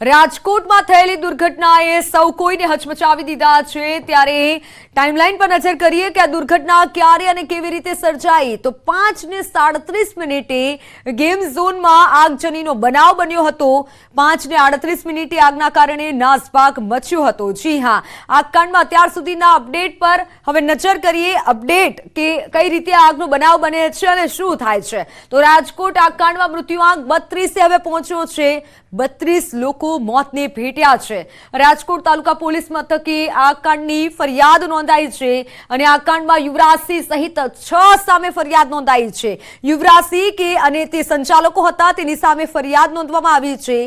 રાજકોટમાં થયેલી દુર્ઘટનાએ સૌ કોઈને હચમચાવી દીધા છે। ત્યારે ટાઈમલાઈન પર નજર કરીએ કે આ દુર્ઘટના ક્યારે અને કેવી રીતે સર્જાઈ। તો 5:37 ગેમ ઝોનમાં આગજનીનો બનાવ બન્યો હતો। 5:38 આગના કારણે નાસભાગ મચ્યો હતો। જી હા, આગકાંડમાં અત્યાર સુધીના અપડેટ પર હવે નજર કરીએ। અપડેટ કે કઈ રીતે આગનો બનાવ બને છે અને શું થાય છે। તો રાજકોટ આગકાંડમાં મૃત્યુઆંક 32 હવે પહોંચ્યો છે। 32 લોકો મોતને ભેટ્યા છે। રાજકોટ તાલુકા પોલીસ મથકે આ કાંડની ફરિયાદ નોંધાઈ છે અને આ કાંડમાં યુવરાજસિંહ સહિત 6 સામે ફરિયાદ નોંધાઈ છે। યુવરાજસિંહ કે અને તે સંચાલકો હતા તેની સામે ફરિયાદ નોંધવામાં આવી છે।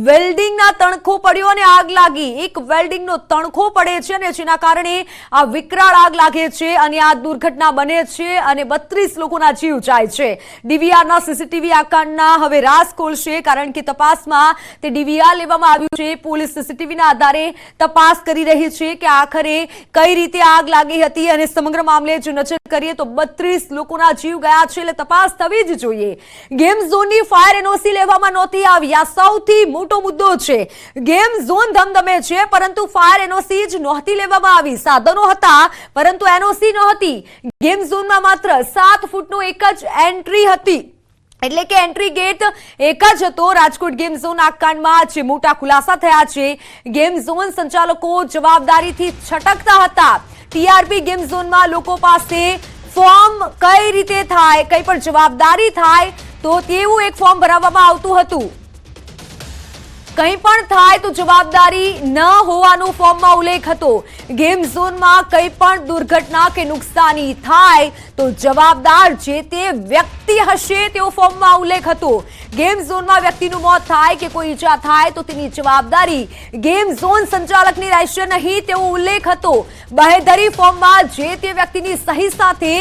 વેલ્ડિંગના તણખો પડ્યો અને આગ લાગી। એક વેલ્ડિંગનો તણખો પડે છે અને જેના કારણે આ વિકરાળ આગ લાગે છે અને આ દુર્ઘટના બને છે અને 32 લોકોના જીવ જાય છે। ડીવીઆરના સીસીટીવી આ કાંડના હવે રાઝ ખોલશે, કારણ કે તપાસમાં તે ડીવીઆર લેવામાં આવ્યું છે। પોલીસ સીસીટીવીના આધારે તપાસ કરી રહી છે કે આખરે કઈ રીતે આગ લાગી હતી અને સમગ્ર મામલે જો નજર કરીએ તો 32 લોકોના જીવ ગયા છે, એટલે તપાસ થવી જ જોઈએ। ગેમ ઝોનની ફાયર એનઓસી લેવામાં નહોતી આવી, આ સૌથી મોટો મુદ્દો છે। ગેમ ઝોન ધમધમે છે પરંતુ ફાયર એનઓસી જ નહોતી લેવામાં આવી। સાધનો હતા પરંતુ એનઓસી નહોતી। ગેમ ઝોનમાં માત્ર 7 ફૂટનો એક જ એન્ટ્રી હતી, એટલે કે એન્ટ્રી ગેટ એક જ હતો। રાજકોટ ગેમ ઝોન આગકાંડમાં જે મોટા ખુલાસા થયા છે, ગેમ ઝોન સંચાલકો જવાબદારીથી છટકતા હતા। ટીઆરપી ગેમ ઝોનમાં લોકો પાસે ફોર્મ કઈ રીતે થાય, કઈ પણ જવાબદારી થાય તો તેવું એક ફોર્મ ભરાવવામાં આવતું હતું। કંઈ પણ થાય તો જવાબદારી ન હોવાનો ફોર્મમાં ઉલ્લેખ હતો। ગેમ ઝોનમાં કંઈ પણ દુર્ઘટના કે નુકસાની થાય તો જવાબદાર જે તે વ્યક્તિ હશે તેવો ફોર્મમાં ઉલ્લેખ હતો। ગેમ ઝોનમાં વ્યક્તિનું મોત થાય કે કોઈ ઈજા થાય તો તેની જવાબદારી ગેમ ઝોન સંચાલકની રહેશે નહીં તેવો ઉલ્લેખ હતો। બાહેધરી ફોર્મમાં જે તે વ્યક્તિની સહી સાથે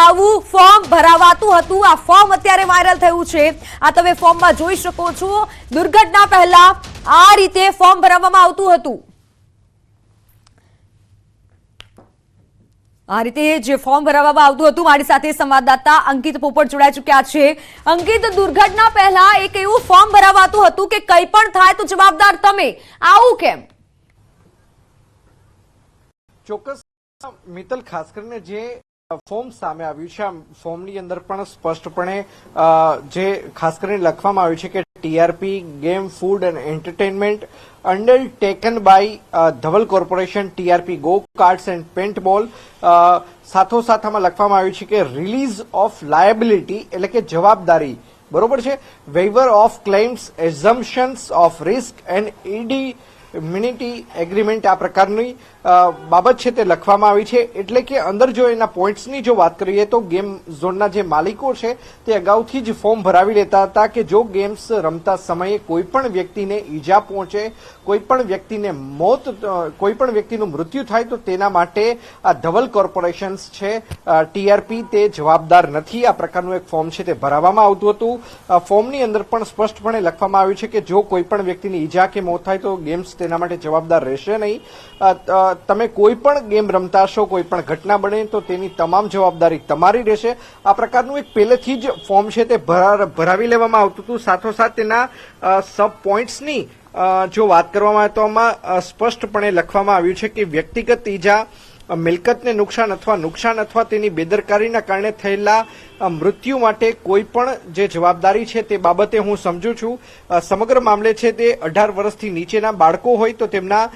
આવું ફોર્મ ભરાવાતું હતું। આ ફોર્મ અત્યારે વાયરલ થયું છે। આ તમે ફોર્મમાં જોઈ શકો છો। દુર્ઘટના પહેલા આ રીતે ફોર્મ ભરવામાં આવતું હતું। આ રીતે જે ફોર્મ ભરવામાં આવતું હતું। મારી સાથે સંવાદદાતા અંકિત પોપટ જોડાઈ ચૂક્યા છે। અંકિત, દુર્ઘટના પહેલા એક એવું ફોર્મ ભરાવાતું હતું કે કંઈ પણ થાય તો જવાબદાર તમે, આવું કેમ? ચોક્કસ મિત્તલ, ખાસ કરીને જે ફોર્મ સામે આવ્યું છે, આ ફોર્મની અંદર પણ સ્પષ્ટપણે જે ખાસ કરીને લખવામાં આવ્યું છે કે TRP game food and entertainment undertaken by Dhaval Corporation, TRP go karts and paintball. સાથોસાથ આમાં લખવામાં આવ્યું છે કે રિલીઝ ઓફ લાયબિલિટી એટલે કે જવાબદારી, બરોબર છે, waiver of claims, assumptions of risk and indemnity agreement, આ પ્રકારની બાબત છે તે લખવામાં આવી છે। એટલે કે અંદર જો એના પોઈન્ટ્સની જો વાત કરીએ તો ગેમ ઝોનના જે માલિકો છે તે અગાઉથી જ ફોર્મ ભરાવી લેતા હતા કે જો ગેમ્સ રમતા સમયે કોઈ પણ વ્યક્તિને ઈજા પહોંચે, કોઈ પણ વ્યક્તિને મોત, કોઈ પણ વ્યક્તિનું મૃત્યુ થાય તો તેના માટે આ ધવલ કોર્પોરેશન્સ છે, ટીઆરપી, તે જવાબદાર નથી। આ પ્રકારનું એક ફોર્મ છે તે ભરાવામાં આવતું હતું। ફોર્મની અંદર પણ સ્પષ્ટપણે લખવામાં આવ્યું છે કે જો કોઈ પણ વ્યક્તિની ઈજા કે મોત થાય તો ગેમ્સ તેના માટે જવાબદાર રહેશે નહીં। તમે કોઈ પણ ગેમ રમતા હશો, કોઈ પણ ઘટના બને તો તેની તમામ જવાબદારી તમારી રહેશે। આ પ્રકારનું એક પહેલેથી જ ફોર્મ છે તે ભરાવી લેવામાં આવતું હતું। સાથોસાથ તેના સબ પોઈન્ટ્સની જો વાત કરવામાં આવે તો આમાં સ્પષ્ટપણે લખવામાં આવ્યું છે કે વ્યક્તિગત ઈજા, મિલકતને નુકસાન અથવા તેની બેદરકારીના કારણે થયેલા મૃત્યુ માટે કોઈ પણ જે જવાબદારી છે તે બાબતે હું સમજુ છું। સમગ્ર મામલે છે તે 18 વર્ષથી નીચેના બાળકો હોય તો તેમના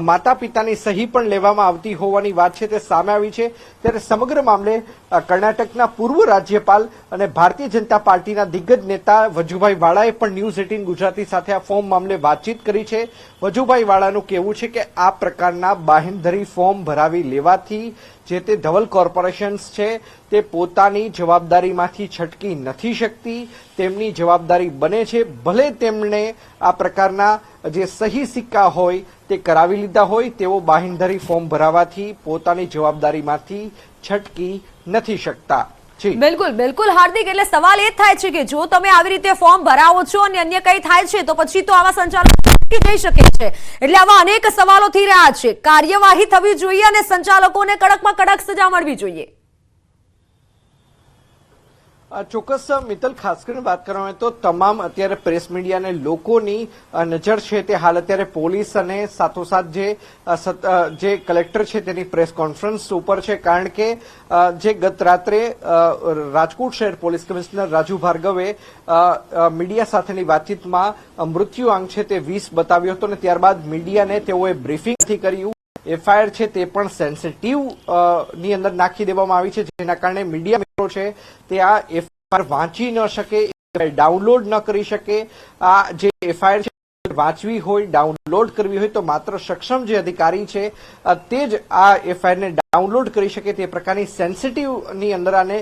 માતા પિતાની સહી પણ લેવામાં આવતી હોવાની વાત છે તે સામે આવી છે। ત્યારે સમગ્ર મામલે કર્ણાટકના પૂર્વ રાજ્યપાલ અને ભારતીય જનતા પાર્ટીના દિગ્ગજ નેતા વજુભાઈ વાળાએ પણ ન્યૂઝ 18 ગુજરાતી સાથે આ ફોર્મ મામલે વાતચીત કરી છે। વજુભાઈ વાળાનું કહેવું છે કે આ પ્રકારના બાહેંધરી ફોર્મ ભરાવી લેવાથી જે તે ધવલ કોર્પોરેશન્સ છે તે પોતાની જવાબદારીમાંથી છટકી નથી શકતી। તેમની જવાબદારી બને છે, ભલે તેમણે આ પ્રકારના જે સહી સિક્કા હોય તે કરાવી લીધા હોય, તેઓ બાહેંધરી ફોર્મ ભરાવાથી પોતાની જવાબદારીમાંથી છટકી નથી શકતા। બિલકુલ બિલકુલ હાર્દિક, એટલે સવાલ એ થાય છે કે જો તમે આવી રીતે ફોર્મ ભરાવો છો અને અન્ય કંઈ થાય છે તો પછી તો આવા સંચાલકો જઈ શકે છે। એટલે આવા અનેક સવાલો થઈ રહ્યા છે। કાર્યવાહી થવી જોઈએ અને સંચાલકોને કડકમાં કડક સજા મળવી જોઈએ। ચોક્કસ મિત્તલ, ખાસ કરીને વાત કરવામાં આવે તો તમામ અત્યારે પ્રેસ મીડિયા અને લોકોની નજર છે તે હાલ અત્યારે પોલીસ અને સાથોસાથ જે કલેક્ટર છે તેની પ્રેસ કોન્ફરન્સ ઉપર છે, કારણ કે જે ગત રાત્રે રાજકોટ શહેર પોલીસ કમિશનર રાજુ ભાર્ગવે મીડિયા સાથેની વાતચીતમાં મૃત્યુઆંક છે તે 20 બતાવ્યો હતો અને ત્યારબાદ મીડિયાને તેઓએ બ્રીફિંગ નથી કર્યું. એફઆઈઆર છે તે પણ સેન્સિટિવ ની અંદર નાખી દેવામાં આવી છે, જેના કારણે મીડિયા મિત્રો છે તે આ એફઆઈઆર વાંચી ન શકે, ડાઉનલોડ ન કરી શકે. આ જે એફઆઈઆર છે વાંચવી હોય, ડાઉનલોડ કરવી હોય તો માત્ર સક્ષમ જે અધિકારી છે તે જ આ એફઆઈઆરને ડાઉનલોડ કરી શકે, તે પ્રકારની સેન્સિટિવ ની અંદર આને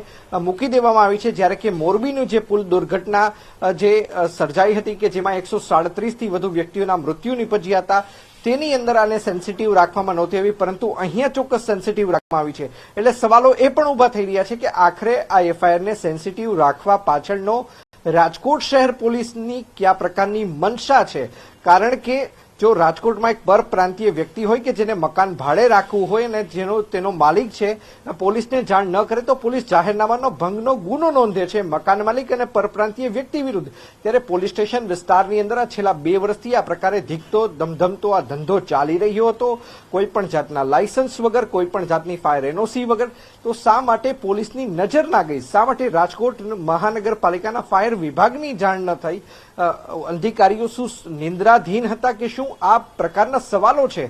મૂકી દેવામાં આવી છે. જ્યારે કે મોરબીની જે પુલ દુર્ઘટના જે સર્જાઈ હતી કે જેમાં 137 થી વધુ વ્યક્તિઓના મૃત્યુ નીપજ્યા હતા, તેની અંદર આને સેન્સિટિવ રાખવામાં નહોતી આવી, પરંતુ અહીંયા ચોક્કસ સેન્સિટિવ રાખવામાં આવી છે. એટલે સવાલો એ પણ ઉભા થઈ રહ્યા છે કે આખરે આ એફઆઈઆરને સેન્સિટિવ રાખવા પાછળનો રાજકોટ શહેર પોલીસની કયા પ્રકારની મનસા છે. કારણ કે જો રાજકોટમાં એક પરપ્રાંતીય વ્યક્તિ હોય કે જેને મકાન ભાડે રાખવું હોય અને તેનો માલિક છે, પોલીસને જાણ ન કરે તો પોલીસ જાહેરનામાનો ભંગનો ગુનો નોંધે છે મકાન માલિક અને પરપ્રાંતીય વ્યક્તિ વિરુદ્ધ. ત્યારે પોલીસ સ્ટેશન વિસ્તારની અંદર આ છેલ્લા 2 વર્ષથી આ પ્રકારે ધીકતો ધમધમતો આ ધંધો ચાલી રહ્યો હતો, કોઈ પણ જાતના લાયસન્સ વગર, કોઈ પણ જાતની ફાયર એનઓસી વગર. તો શા માટે પોલીસની નજર ના ગઈ? શા માટે રાજકોટ મહાનગરપાલિકાના ફાયર વિભાગની જાણ ન થઈ? અધિકારીઓ શું નિંદ્રાધીન હતા કે શું? આ પ્રકારના સવાલો છે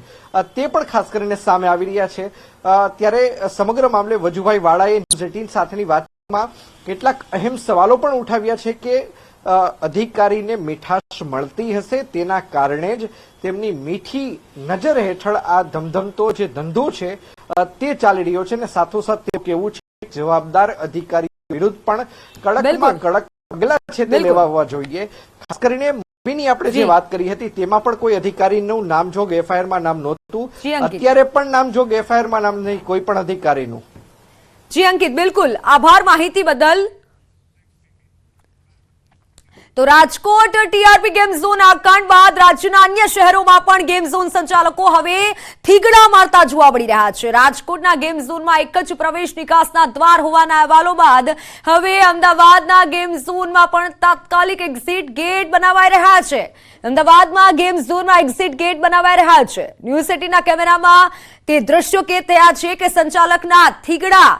તે પણ ખાસ કરીને સામે આવી રહ્યા છે. ત્યારે સમગ્ર મામલે વજુભાઈ વાળાએ ન્યૂઝ 18 સાથેની વાતચીતમાં કેટલાક અહેમ સવાલો પણ ઉઠાવ્યા છે કે અધિકારીને મીઠાશ મળતી હશે, તેના કારણે જ તેમની મીઠી નજર હેઠળ આ ધમધમતો જે ધંધો છે તે ચાલી રહ્યો છે. અને સાથોસાથ તે કેવું છે જવાબદાર અધિકારી વિરુદ્ધ પણ કડકમાં કડક પગલા છે તે લેવા જોઈએ. ખાસ કરીને મોરબીની આપણે જે વાત કરી હતી તેમાં પણ કોઈ અધિકારીનું નામજોગ એફઆઈઆરમાં નામ નહોતું, અત્યારે પણ નામજોગ એફઆઈઆરમાં નામ નહીં કોઈ પણ અધિકારીનું. જી અંકિત, બિલકુલ આભાર માહિતી બદલ. તો રાજકોટ ટીઆરપી ગેમ ઝોન કાંડ બાદ રાજ્યના અન્ય શહેરોમાં પણ ગેમ ઝોન સંચાલકો હવે થીગડા મારતા જોવા મળી રહ્યા છે. રાજકોટના ગેમ ઝોનમાં એક જ પ્રવેશ નિકાસના દ્વાર હોવાના અહેવાલો બાદ હવે અમદાવાદના ગેમ ઝોનમાં પણ તાત્કાલિક એક્ઝિટ ગેટ બનાવાઈ રહ્યા છે. અમદાવાદમાં ગેમ ઝોનમાં એક્ઝિટ ગેટ બનાવાઈ રહ્યા છે. ન્યૂઝ 18ના કેમેરામાં તે દ્રશ્યો કેદ થયા છે કે સંચાલકના થીગડા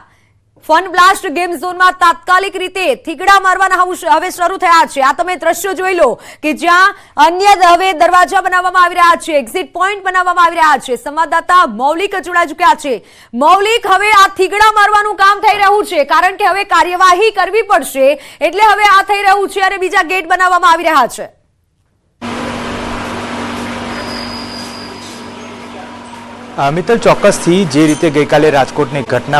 ફન બ્લાસ્ટ ગેમ ઝોનમાં તાત્કાલિક રીતે થીગડા મારવાના હવે શરૂ થયા છે. આ તમે દ્રશ્યો જોઈ લો કે જ્યાં અન્ય હવે દરવાજા બનાવવામાં આવી રહ્યા છે, એક્ઝિટ પોઈન્ટ બનાવવામાં આવી રહ્યા છે. સંવાદદાતા મૌલિક જોડાઈ ચૂક્યા છે. મૌલિક, હવે આ થીગડા મારવાનું કામ થઈ રહ્યું છે કારણ કે હવે કાર્યવાહી કરવી પડશે, એટલે હવે આ થઈ રહ્યું છે અને બીજા ગેટ બનાવવામાં આવી રહ્યા છે. મિત્તલ, ચોક્કસથી જે રીતે ગઈકાલે રાજકોટની ઘટના